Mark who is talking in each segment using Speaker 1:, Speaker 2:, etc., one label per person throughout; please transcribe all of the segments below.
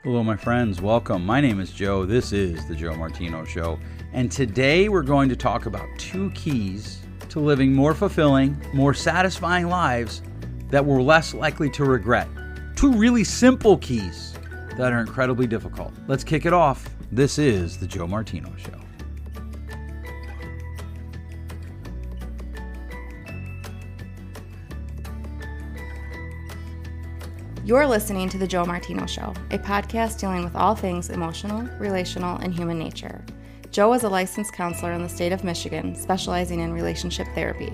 Speaker 1: Hello, my friends. Welcome. My name is Joe. This is the Joe Martino Show. And today we're going to talk about 2 keys to living more fulfilling, more satisfying lives that we're less likely to regret. 2 really simple keys that are incredibly difficult. Let's kick it off. This is the Joe Martino Show.
Speaker 2: You're listening to The Joe Martino Show, a podcast dealing with all things emotional, relational, and human nature. Joe is a licensed counselor in the state of Michigan, specializing in relationship therapy.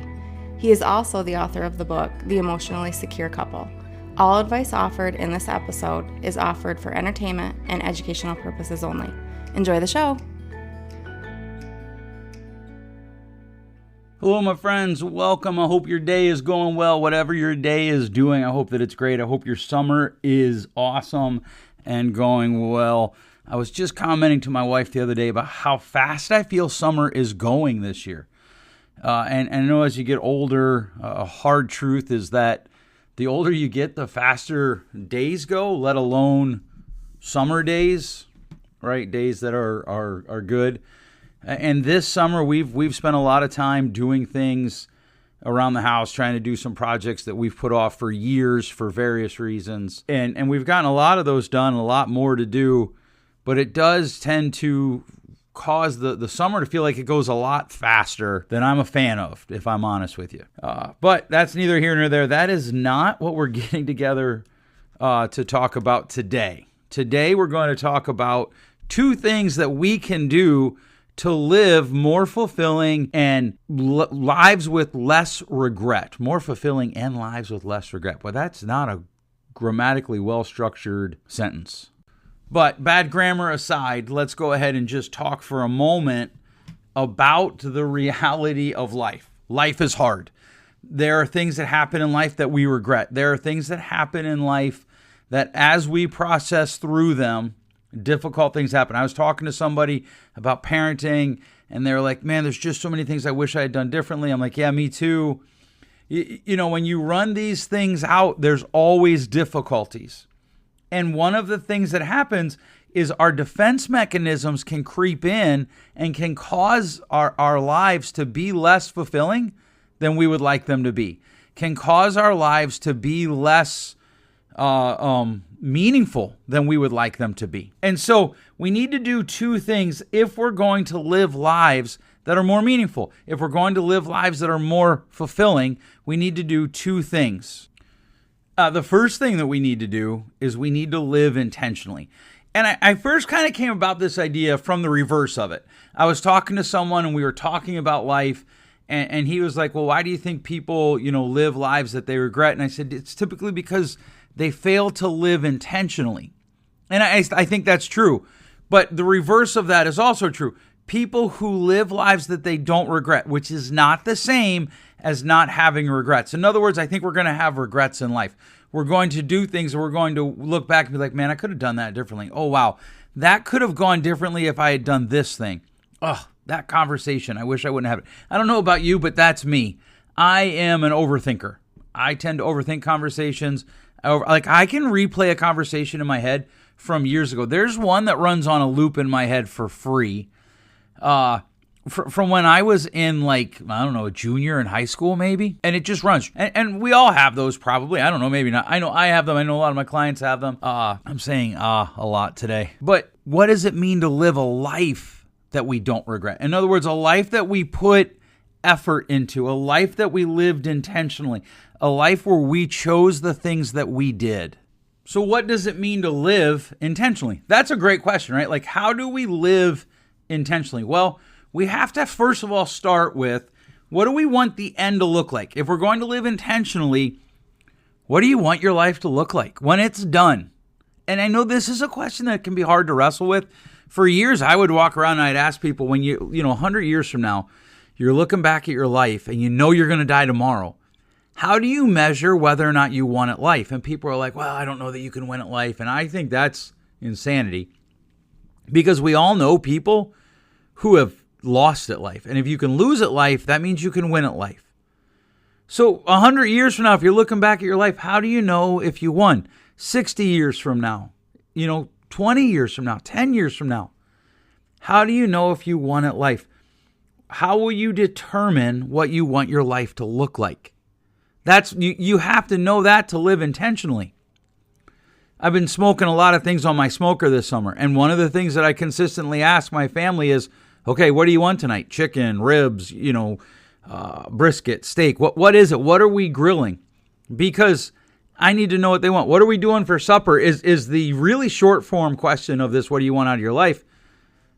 Speaker 2: He is also the author of the book, The Emotionally Secure Couple. All advice offered in this episode is offered for entertainment and educational purposes only. Enjoy the show.
Speaker 1: Hello, my friends. Welcome. I hope your day is going well. Whatever your day is doing, I hope that it's great. I hope your summer is awesome and going well. I was just commenting to my wife the other day about how fast I feel summer is going this year. And I know as you get older, a hard truth is that the older you get, the faster days go, let alone summer days, right? Days that are good. And this summer, we've spent a lot of time doing things around the house, trying to do some projects that we've put off for years for various reasons. And we've gotten a lot of those done, a lot more to do. But it does tend to cause the summer to feel like it goes a lot faster than I'm a fan of, if I'm honest with you. But that's neither here nor there. That is not what we're getting together to talk about today. Today, we're going to talk about 2 things that we can do to live more fulfilling and lives with less regret. More fulfilling and lives with less regret. But that's not a grammatically well-structured sentence. But bad grammar aside, let's go ahead and just talk for a moment about the reality of life. Life is hard. There are things that happen in life that we regret. There are things that happen in life that as we process through them, difficult things happen. I was talking to somebody about parenting, and they're like, man, there's just so many things I wish I had done differently. I'm like, yeah, me too. You know, when you run these things out, there's always difficulties. And one of the things that happens is our defense mechanisms can creep in and can cause our lives to be less fulfilling than we would like them to be, can cause our lives to be less meaningful than we would like them to be. And so we need to do 2 things if we're going to live lives that are more meaningful. If we're going to live lives that are more fulfilling, we need to do 2 things. The first thing that we need to do is we need to live intentionally. And I first kind of came about this idea from the reverse of it. I was talking to someone and we were talking about life, and he was like, well, why do you think people, live lives that they regret? And I said, it's typically because they fail to live intentionally. And I think that's true. But the reverse of that is also true. People who live lives that they don't regret, which is not the same as not having regrets. In other words, I think we're going to have regrets in life. We're going to do things and we're going to look back and be like, man, I could have done that differently. Oh, wow. That could have gone differently if I had done this thing. Oh, that conversation. I wish I wouldn't have it. I don't know about you, but that's me. I am an overthinker. I tend to overthink conversations. Like, I can replay a conversation in my head from years ago. There's one that runs on a loop in my head for free from when I was in, a junior in high school maybe. And it just runs. And we all have those probably. I don't know, maybe not. I know I have them. I know a lot of my clients have them. I'm saying a lot today. But what does it mean to live a life that we don't regret? In other words, a life that we put effort into, a life that we lived intentionally, a life where we chose the things that we did. So what does it mean to live intentionally? That's a great question, right? Like, how do we live intentionally? Well, we have to first of all start with, what do we want the end to look like? If we're going to live intentionally, what do you want your life to look like when it's done? And I know this is a question that can be hard to wrestle with. For years, I would walk around and I'd ask people, when 100 years from now, you're looking back at your life and you know you're going to die tomorrow. How do you measure whether or not you won at life? And people are like, well, I don't know that you can win at life. And I think that's insanity, because we all know people who have lost at life. And if you can lose at life, that means you can win at life. So 100 years from now, if you're looking back at your life, how do you know if you won? 60 years from now, 20 years from now, 10 years from now? How do you know if you want it life? How will you determine what you want your life to look like? You have to know that to live intentionally. I've been smoking a lot of things on my smoker this summer. And one of the things that I consistently ask my family is, okay, what do you want tonight? Chicken, ribs, brisket, steak. What is it? What are we grilling? Because I need to know what they want. What are we doing for supper is the really short form question of this. What do you want out of your life?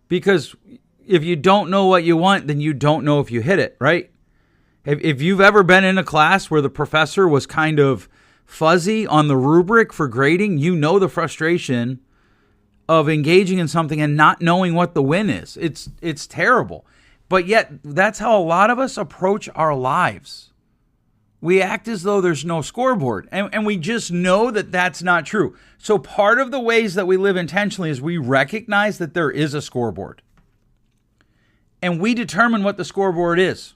Speaker 1: Because if you don't know what you want, then you don't know if you hit it, right? If you've ever been in a class where the professor was kind of fuzzy on the rubric for grading, you know the frustration of engaging in something and not knowing what the win is. It's terrible. But yet, that's how a lot of us approach our lives. We act as though there's no scoreboard, and we just know that that's not true. So part of the ways that we live intentionally is we recognize that there is a scoreboard. And we determine what the scoreboard is.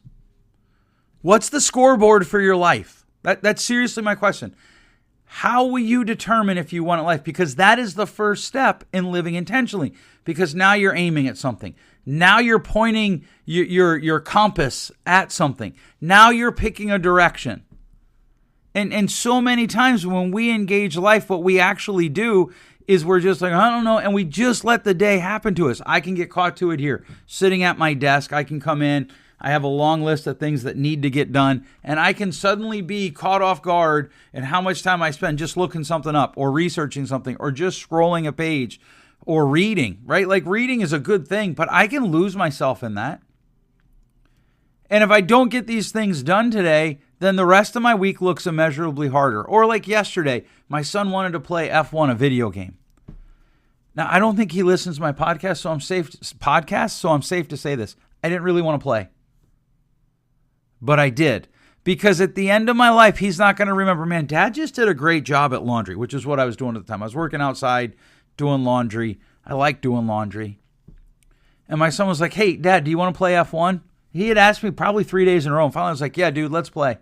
Speaker 1: What's the scoreboard for your life? That's seriously my question. How will you determine if you want a life? Because that is the first step in living intentionally. Because now you're aiming at something. Now you're pointing your compass at something. Now you're picking a direction. And so many times when we engage life, what we actually do is we're just like, I don't know, and we just let the day happen to us. I can get caught to it here. Sitting at my desk, I can come in. I have a long list of things that need to get done, and I can suddenly be caught off guard in how much time I spend just looking something up or researching something or just scrolling a page or reading, right? Like reading is a good thing, but I can lose myself in that. And if I don't get these things done today, then the rest of my week looks immeasurably harder. Or like yesterday, my son wanted to play F1, a video game. Now, I don't think he listens to my podcast, so I'm safe to say this. I didn't really want to play. But I did. Because at the end of my life, he's not going to remember, man, Dad just did a great job at laundry, which is what I was doing at the time. I was working outside doing laundry. I like doing laundry. And my son was like, hey, Dad, do you want to play F1? He had asked me probably 3 days in a row. And finally, I was like, yeah, dude, let's play.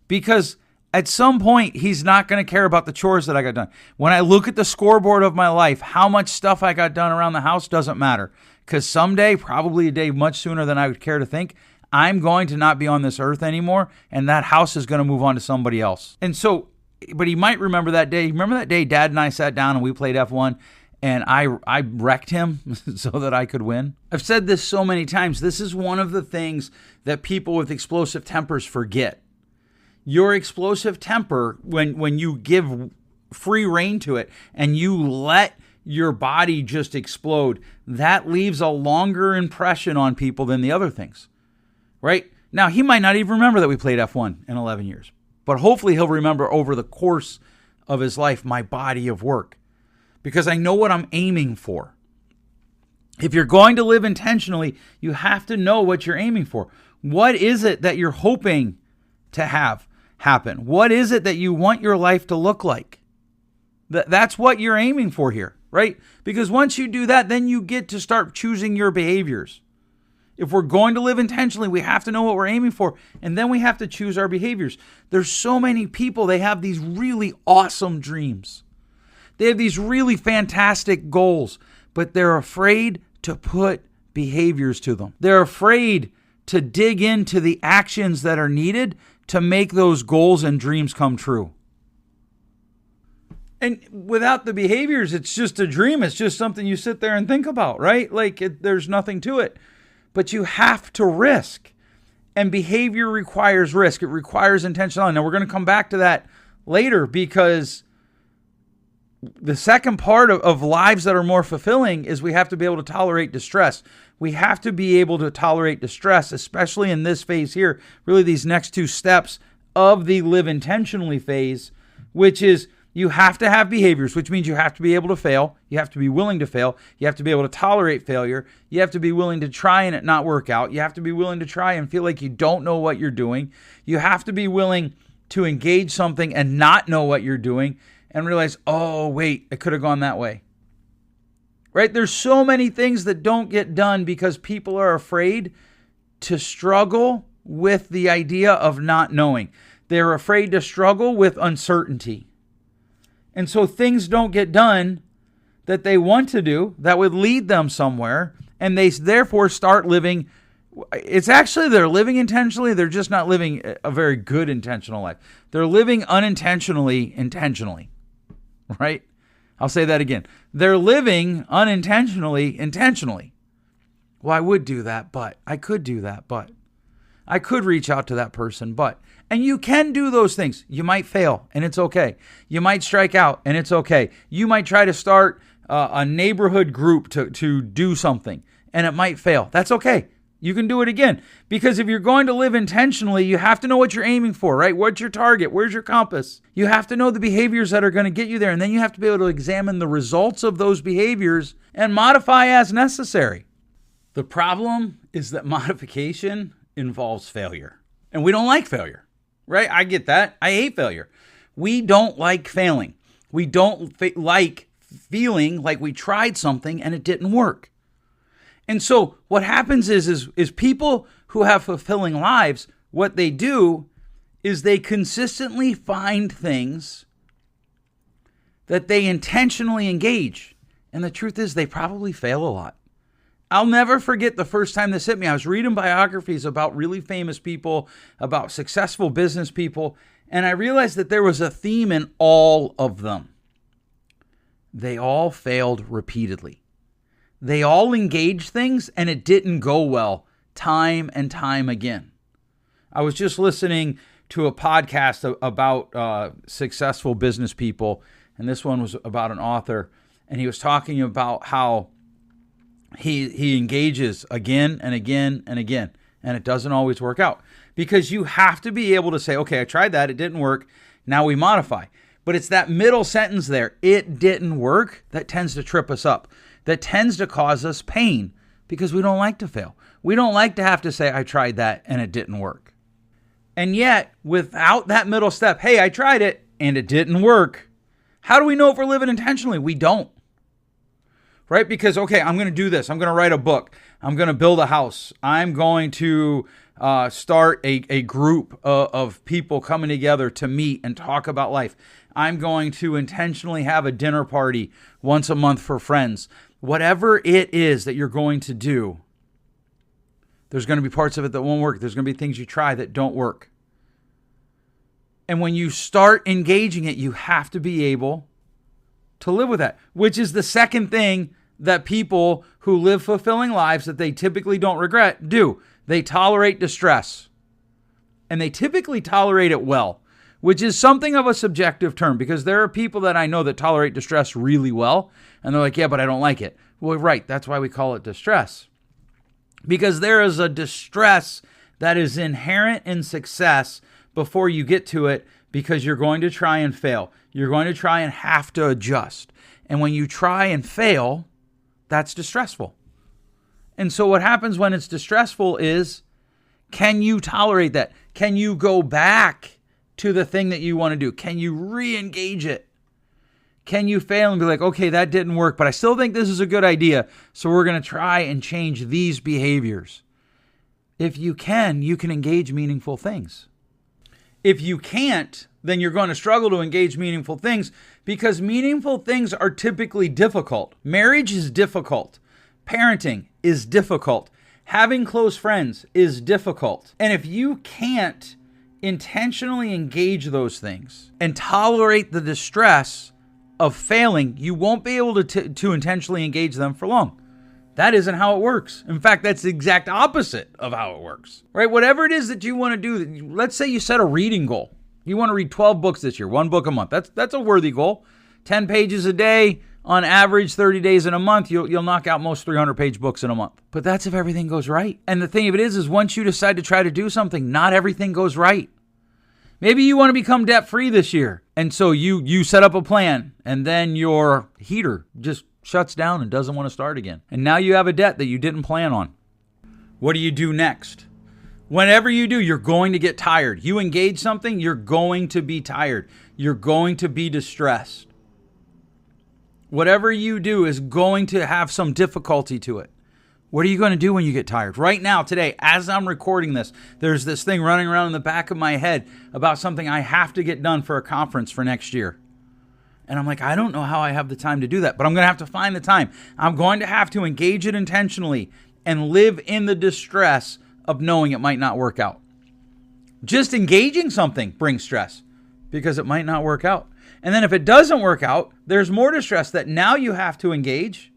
Speaker 1: Because at some point, he's not going to care about the chores that I got done. When I look at the scoreboard of my life, how much stuff I got done around the house doesn't matter. Because someday, probably a day much sooner than I would care to think, I'm going to not be on this earth anymore, and that house is going to move on to somebody else. And so, but he might remember that day. Remember that day Dad and I sat down and we played F1, and I wrecked him so that I could win? I've said this so many times. This is one of the things that people with explosive tempers forget. Your explosive temper, when you give free rein to it and you let your body just explode, that leaves a longer impression on people than the other things. Right? Now, he might not even remember that we played F1 in 11 years. But hopefully he'll remember over the course of his life my body of work. Because I know what I'm aiming for. If you're going to live intentionally, you have to know what you're aiming for. What is it that you're hoping to have happen? What is it that you want your life to look like? That's what you're aiming for here, right? Because once you do that, then you get to start choosing your behaviors. If we're going to live intentionally, we have to know what we're aiming for, and then we have to choose our behaviors. There's so many people, they have these really awesome dreams. They have these really fantastic goals, but they're afraid to put behaviors to them. They're afraid to dig into the actions that are needed to make those goals and dreams come true. And without the behaviors, it's just a dream. It's just something you sit there and think about, right? Like there's nothing to it. But you have to risk. And behavior requires risk. It requires intentionality. Now, we're going to come back to that later because the second part of lives that are more fulfilling is we have to be able to tolerate distress. We have to be able to tolerate distress, especially in this phase here, really these next two steps of the live intentionally phase, which is you have to have behaviors, which means you have to be able to fail. You have to be willing to fail. You have to be able to tolerate failure. You have to be willing to try and it not work out. You have to be willing to try and feel like you don't know what you're doing. You have to be willing to engage something and not know what you're doing and realize, oh, wait, it could have gone that way. Right? There's so many things that don't get done because people are afraid to struggle with the idea of not knowing. They're afraid to struggle with uncertainty. And so things don't get done that they want to do that would lead them somewhere, and they therefore start living. It's actually they're living intentionally. They're just not living a very good intentional life. They're living unintentionally, intentionally, right? I'll say that again. They're living unintentionally, intentionally. Well, I would do that, but I could do that, but I could reach out to that person, but, and you can do those things. You might fail, and it's okay. You might strike out, and it's okay. You might try to start a neighborhood group to do something, and it might fail. That's okay. You can do it again. Because if you're going to live intentionally, you have to know what you're aiming for, right? What's your target? Where's your compass? You have to know the behaviors that are going to get you there. And then you have to be able to examine the results of those behaviors and modify as necessary. The problem is that modification involves failure. And we don't like failure, right? I get that. I hate failure. We don't like failing. We don't like feeling like we tried something and it didn't work. And so what happens is people who have fulfilling lives, what they do is they consistently find things that they intentionally engage. And the truth is they probably fail a lot. I'll never forget the first time this hit me. I was reading biographies about really famous people, about successful business people, and I realized that there was a theme in all of them. They all failed repeatedly. They all engaged things and it didn't go well time and time again. I was just listening to a podcast about successful business people, and this one was about an author, and he was talking about how he engages again and again and again, and it doesn't always work out. Because you have to be able to say, okay, I tried that, it didn't work, now we modify. But it's that middle sentence there, it didn't work, that tends to trip us up. That tends to cause us pain because we don't like to fail. We don't like to have to say, I tried that and it didn't work. And yet, without that middle step, hey, I tried it and it didn't work. How do we know if we're living intentionally? We don't. Right? Because, okay, I'm going to do this. I'm going to write a book. I'm going to build a house. I'm going to start a group of people coming together to meet and talk about life. I'm going to intentionally have a dinner party once a month for friends. Whatever it is that you're going to do, there's going to be parts of it that won't work. There's going to be things you try that don't work. And when you start engaging it, you have to be able to live with that, which is the second thing that people who live fulfilling lives that they typically don't regret do. They tolerate distress. And they typically tolerate it well, which is something of a subjective term, because there are people that I know that tolerate distress really well. And they're like, yeah, but I don't like it. Well, right. That's why we call it distress. Because there is a distress that is inherent in success before you get to it, because you're going to try and fail. You're going to try and have to adjust. And when you try and fail, that's distressful. And so what happens when it's distressful is, can you tolerate that? Can you go back to the thing that you want to do? Can you re-engage it? Can you fail and be like, okay, that didn't work, but I still think this is a good idea, so we're going to try and change these behaviors? If you can engage meaningful things. If you can't, then you're going to struggle to engage meaningful things, because meaningful things are typically difficult. Marriage is difficult. Parenting is difficult. Having close friends is difficult. And if you can't intentionally engage those things and tolerate the distress of failing, you won't be able to intentionally engage them for long. That isn't how it works. In fact, that's the exact opposite of how it works, right? Whatever it is that you want to do, let's say you set a reading goal. You want to read 12 books this year, 1 book a month. That's a worthy goal. 10 pages a day, on average, 30 days in a month, you'll knock out most 300-page books in a month. But that's if everything goes right. And the thing of it is once you decide to try to do something, not everything goes right. Maybe you want to become debt-free this year. And so you set up a plan, and then your heater just shuts down and doesn't want to start again. And now you have a debt that you didn't plan on. What do you do next? Whenever you do, you're going to get tired. You engage something, you're going to be tired. You're going to be distressed. Whatever you do is going to have some difficulty to it. What are you going to do when you get tired? Right now, today, as I'm recording this, there's this thing running around in the back of my head about something I have to get done for a conference for next year. And I'm like, I don't know how I have the time to do that, but I'm going to have to find the time. I'm going to have to engage it intentionally and live in the distress of knowing it might not work out. Just engaging something brings stress because it might not work out. And then if it doesn't work out, there's more distress that now you have to engage.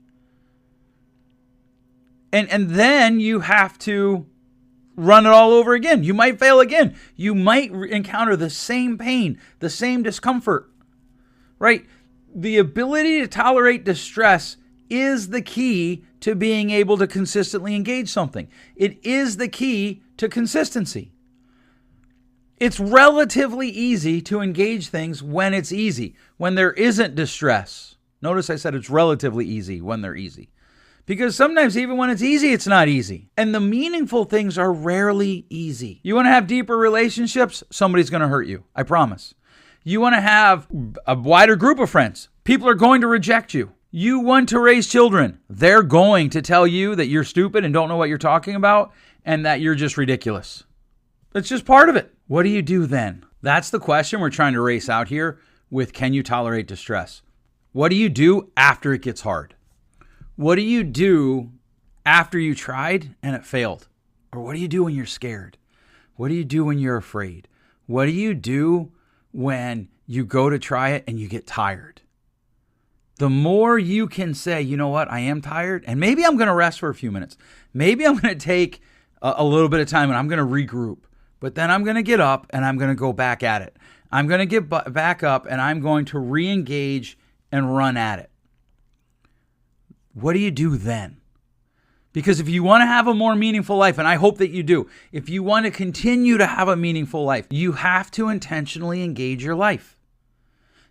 Speaker 1: And then you have to run it all over again. You might fail again. You might encounter the same pain, the same discomfort, right? The ability to tolerate distress is the key to being able to consistently engage something. It is the key to consistency. It's relatively easy to engage things when it's easy, when there isn't distress. Notice I said it's relatively easy when they're easy. Because sometimes even when it's easy, it's not easy. And the meaningful things are rarely easy. You want to have deeper relationships? Somebody's going to hurt you. I promise. You want to have a wider group of friends? People are going to reject you. You want to raise children? They're going to tell you that you're stupid and don't know what you're talking about and that you're just ridiculous. It's just part of it. What do you do then? That's the question we're trying to race out here with can you tolerate distress? What do you do after it gets hard? What do you do after you tried and it failed? Or what do you do when you're scared? What do you do when you're afraid? What do you do when you go to try it and you get tired? The more you can say, you know what, I am tired, and maybe I'm going to rest for a few minutes. Maybe I'm going to take a little bit of time and I'm going to regroup. But then I'm going to get up and I'm going to go back at it. I'm going to get back up and I'm going to re-engage and run at it. What do you do then? Because if you want to have a more meaningful life, and I hope that you do, if you want to continue to have a meaningful life, you have to intentionally engage your life.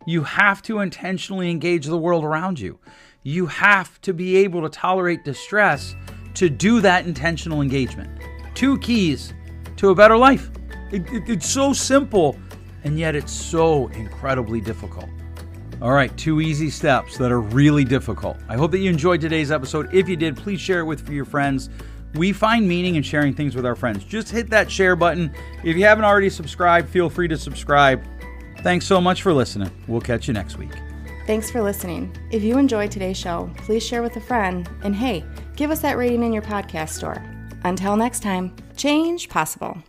Speaker 1: You have to intentionally engage the world around you. You have to be able to tolerate distress to do that intentional engagement. 2 keys to a better life. It's so simple, and yet it's so incredibly difficult. All right, 2 easy steps that are really difficult. I hope that you enjoyed today's episode. If you did, please share it with your friends. We find meaning in sharing things with our friends. Just hit that share button. If you haven't already subscribed, feel free to subscribe. Thanks so much for listening. We'll catch you next week.
Speaker 2: Thanks for listening. If you enjoyed today's show, please share with a friend. And hey, give us that rating in your podcast store. Until next time, change possible.